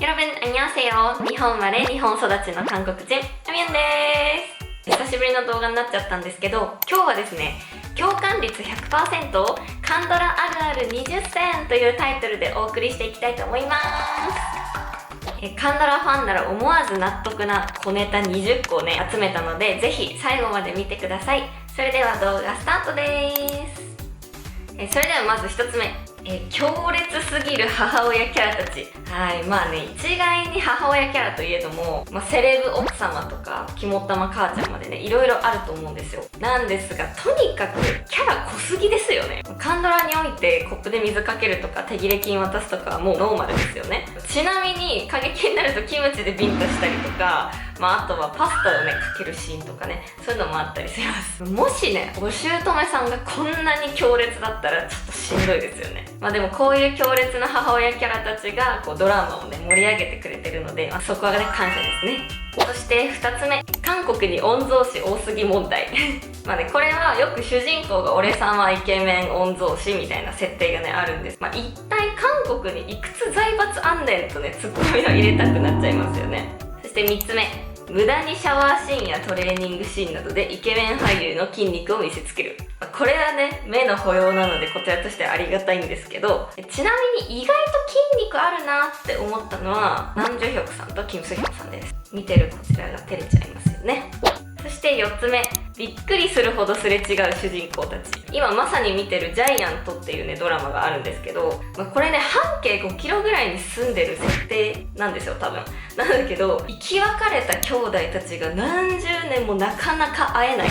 여러분 안녕하세요。日本生まれ日本育ちの韓国人アミヤンです。久しぶりの動画になっちゃったんですけど、今日はですね、共感率 100% カンドラあるある20選というタイトルでお送りしていきたいと思います。カンドラファンなら思わず納得な小ネタ20個をね集めたので、ぜひ最後まで見てください。それでは動画スタートです。それではまず1つ目、強烈すぎる母親キャラたち。まあね、一概に母親キャラといえども、セレブ奥様とか肝っ玉母ちゃんまでね、いろいろあると思うんですよ。なんですが、とにかくキャラ濃すぎですよね。カンドラにおいてコップで水かけるとか手切れ金渡すとかはもうノーマルですよね。ちなみに過激になるとキムチでビンタしたりとか、あとはパスタをねかけるシーンとかね、そういうのもあったりします。もしね、お姑さんがこんなに強烈だったらちょっとしんどいですよね。でもこういう強烈な母親キャラたちがこうドラマをね盛り上げてくれてるので、そこはね感謝ですね。そして2つ目、韓国に御曹司多すぎ問題これはよく主人公が俺さんはイケメン御曹司みたいな設定がねあるんです。一体韓国にいくつ財閥あんねんとねツッコミを入れたくなっちゃいますよね。そして3つ目、無駄にシャワーシーンやトレーニングシーンなどでイケメン俳優の筋肉を見せつける。これはね、目の保養なのでこちらとしてはありがたいんですけど、ちなみに意外と筋肉あるなって思ったのはナンジョヒョクさんとキム・スヒョンさんです。見てるこちらが照れちゃいますよね。そして4つ目、びっくりするほどすれ違う主人公たち。今まさに見てるジャイアントっていうねドラマがあるんですけど、これね半径5キロぐらいに住んでる設定なんですよ多分。なんだけど生き別れた兄弟たちが何十年もなかなか会えない。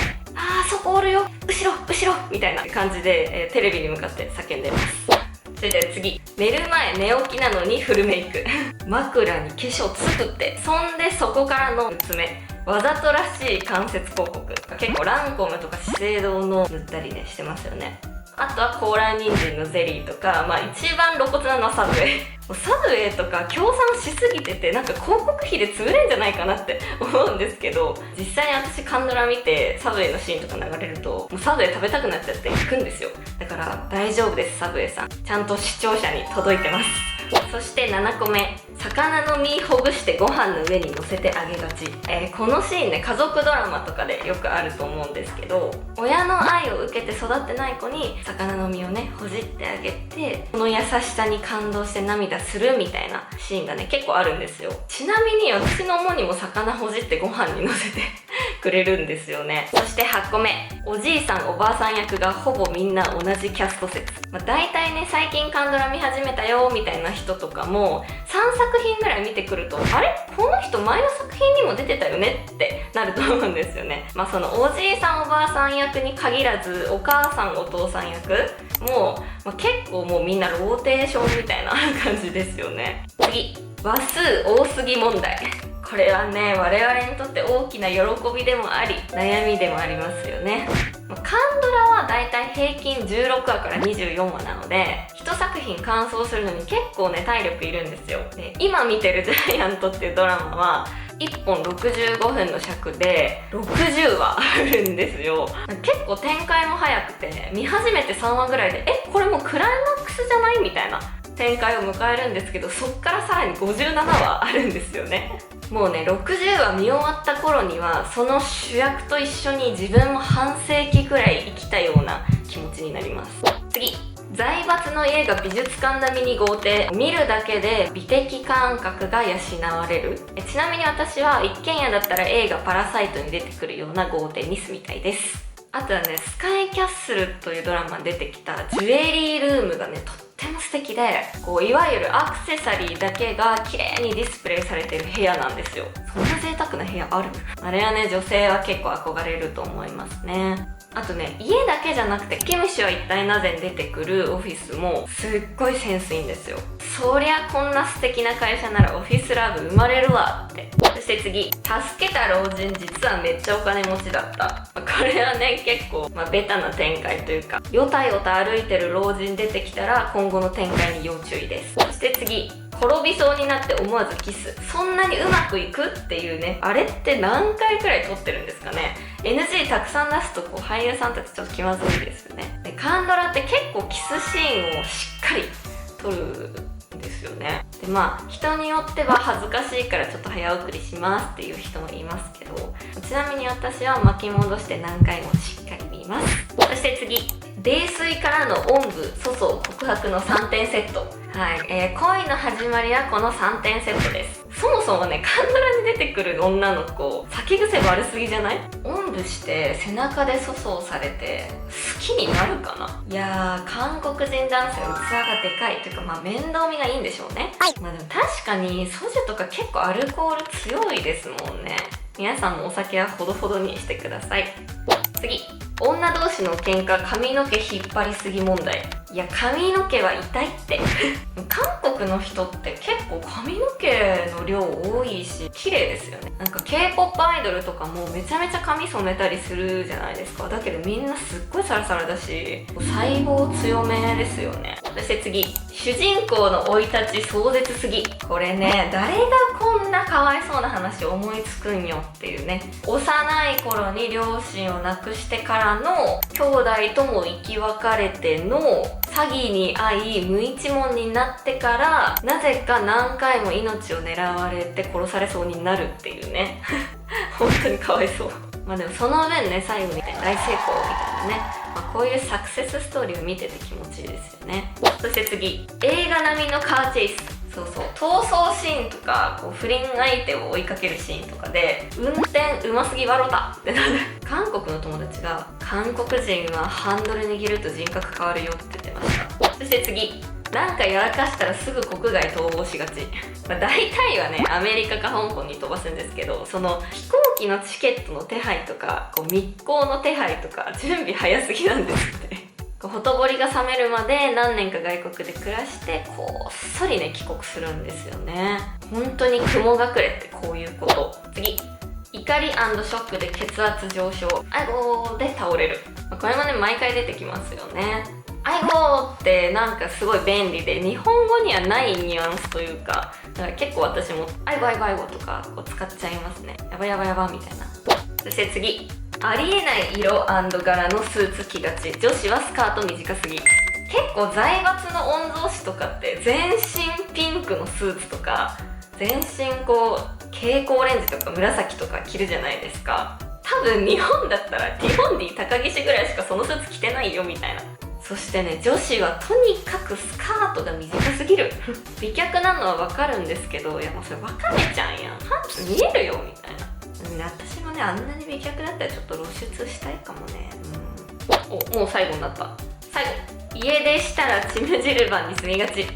そこおるよ、後ろ後ろみたいな感じで、テレビに向かって叫んでます。それでは次、寝る前寝起きなのにフルメイク枕に化粧作って、そんでそこからの6つ目、わざとらしい関節広告。結構ランコムとか資生堂の塗ったりねしてますよね。あとは高麗人参のゼリーとか、一番露骨なのはサブウェイサブウェイとか協賛しすぎてて、なんか広告費で潰れんじゃないかなって思うんですけど、実際に私カンドラ見てサブウェイのシーンとか流れるともうサブウェイ食べたくなっちゃって行くんですよ。だから大丈夫です、サブウェイさんちゃんと視聴者に届いてます。そして7個目、魚の身ほぐしてご飯の上に乗せてあげがち。このシーンね、家族ドラマとかでよくあると思うんですけど、親の愛を受けて育ってない子に魚の身をねほじってあげて、その優しさに感動して涙するみたいなシーンがね結構あるんですよ。ちなみに私の母にも魚ほじってご飯に乗せてくれるんですよね。そして8個目、おじいさんおばあさん役がほぼみんな同じキャスト説。大体ね、最近カンドラ見始めたよみたいな人とかも3作品ぐらい見てくると、あれこの人前の作品にも出てたよねってなると思うんですよね。そのおじいさんおばあさん役に限らず、お母さんお父さん役も、結構もうみんなローテーションみたいな感じですよね。次、話数多すぎ問題。これはね、我々にとって大きな喜びでもあり悩みでもありますよね。カンドラはだいたい平均16話から24話なので、1作品完走するのに結構ね体力いるんですよ。で、今見てるジャイアントっていうドラマは1本65分の尺で60話あるんですよ。結構展開も早くて、見始めて3話ぐらいでこれもうクライマックスじゃないみたいな展開を迎えるんですけど、そっからさらに57話あるんですよね。もうね、60話見終わった頃にはその主役と一緒に自分も半世紀くらい生きたような気持ちになります。次、財閥の家が美術館並みに豪邸。見るだけで美的感覚が養われる。ちなみに私は一軒家だったら映画パラサイトに出てくるような豪邸に住みたいです。あとはね、スカイキャッスルというドラマに出てきたジュエリールームがねとっても素敵で、いわゆるアクセサリーだけが綺麗にディスプレイされてる部屋なんですよ。そんな贅沢な部屋ある？あれはね、女性は結構憧れると思いますね。あとね、家だけじゃなくてキムシは一体なぜに出てくるオフィスもすっごいセンスいいんですよ。そりゃこんな素敵な会社ならオフィスラブ生まれるわって。そして次、助けた老人実はめっちゃお金持ちだった。これはね結構ベタな展開というか、よたよた歩いてる老人出てきたら今後の展開に要注意です。そして次、転びそうになって思わずキス。そんなにうまくいくっていうね、あれって何回くらい撮ってるんですかね。 NG たくさん出すと俳優さんたちちょっと気まずいですよね。で、カンドラって結構キスシーンをしっかり撮るんですよね。で人によっては恥ずかしいからちょっと早送りしますっていう人もいますけど、ちなみに私は巻き戻して何回もしっかり見ます。そして次、泥酔からのおんぶ粗相告白の3点セット。はい、恋の始まりはこの3点セットです。そもそもね、カンドラに出てくる女の子、酒癖悪すぎじゃない？おんぶして背中で粗相されて好きになるかな？いやー、韓国人男性は器がでかいというか、面倒見がいいんでしょうね。でも確かにソジュとか結構アルコール強いですもんね。皆さんもお酒はほどほどにしてください。次、女同士の喧嘩髪の毛引っ張りすぎ問題。いや、髪の毛は痛いって韓国の人って結構髪の毛の量多いし綺麗ですよね。なんか K-POP アイドルとかもめちゃめちゃ髪染めたりするじゃないですか。だけどみんなすっごいサラサラだし、細胞強めですよね。そして次、主人公の生い立ち壮絶すぎ。これね、誰がこんなかわいそうな話思いつくんよっていうね。幼い頃に両親を亡くしてからの兄弟とも生き別れての詐欺に遭い無一文になってから、なぜか何回も命を狙われて殺されそうになるっていうね本当にかわいそう。でもその分ね、最後に大成功みたいなね、こういうサクセスストーリーを見てて気持ちいいですよね。そして次、映画並みのカーチェイス。そうそう、逃走シーンとか不倫相手を追いかけるシーンとかで運転うますぎわろたってなる韓国の友達が、韓国人はハンドル握ると人格変わるよって言ってました。そして次、なんかやらかしたらすぐ国外逃亡しがち。大体はね、アメリカか香港に飛ばすんですけど、その飛行機のチケットの手配とか密航の手配とか準備早すぎなんですってほとぼりが冷めるまで何年か外国で暮らしてこっそりね帰国するんですよね。本当に雲隠れってこういうこと。次、怒り&ショックで血圧上昇、あいごーで倒れる。これもね、毎回出てきますよね。あいごーってなんかすごい便利で、日本語にはないニュアンスというか、だから結構私もあいごあいごあいごとか使っちゃいますね。やばやばやばみたいな。そして次、ありえない色&柄のスーツ着がち、女子はスカート短すぎ。結構財閥の御曹司とかって全身ピンクのスーツとか、全身蛍光オレンジとか紫とか着るじゃないですか。多分日本だったらティモンディ高岸ぐらいしかそのスーツ着てないよみたいな。そしてね、女子はとにかくスカートが短すぎる美脚なのはわかるんですけど、いやもうそれわかめちゃんやん、パンツ見えるよみたいな。私もね、あんなに美脚だったらちょっと露出したいかもね。もう最後になった。最後、家出したらチムジルバンに住みがち。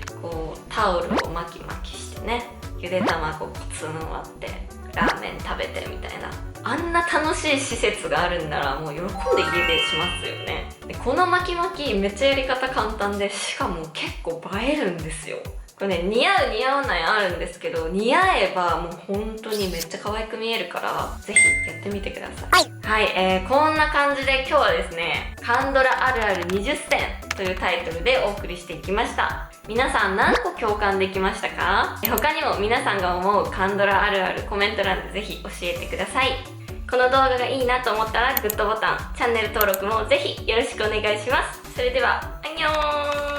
タオルを巻き巻きしてね、ゆで卵コツン割ってラーメン食べてみたいな。あんな楽しい施設があるんならもう喜んで家出しますよね。でこの巻き巻きめっちゃやり方簡単で、しかも結構映えるんですよ。これね、似合う似合わないあるんですけど、似合えばもう本当にめっちゃ可愛く見えるから、ぜひやってみてください。はい、こんな感じで今日はですね、カンドラあるある20選というタイトルでお送りしていきました。皆さん何個共感できましたか？他にも皆さんが思うカンドラあるあるコメント欄でぜひ教えてください。この動画がいいなと思ったらグッドボタン、チャンネル登録もぜひよろしくお願いします。それでは、アンニョーン。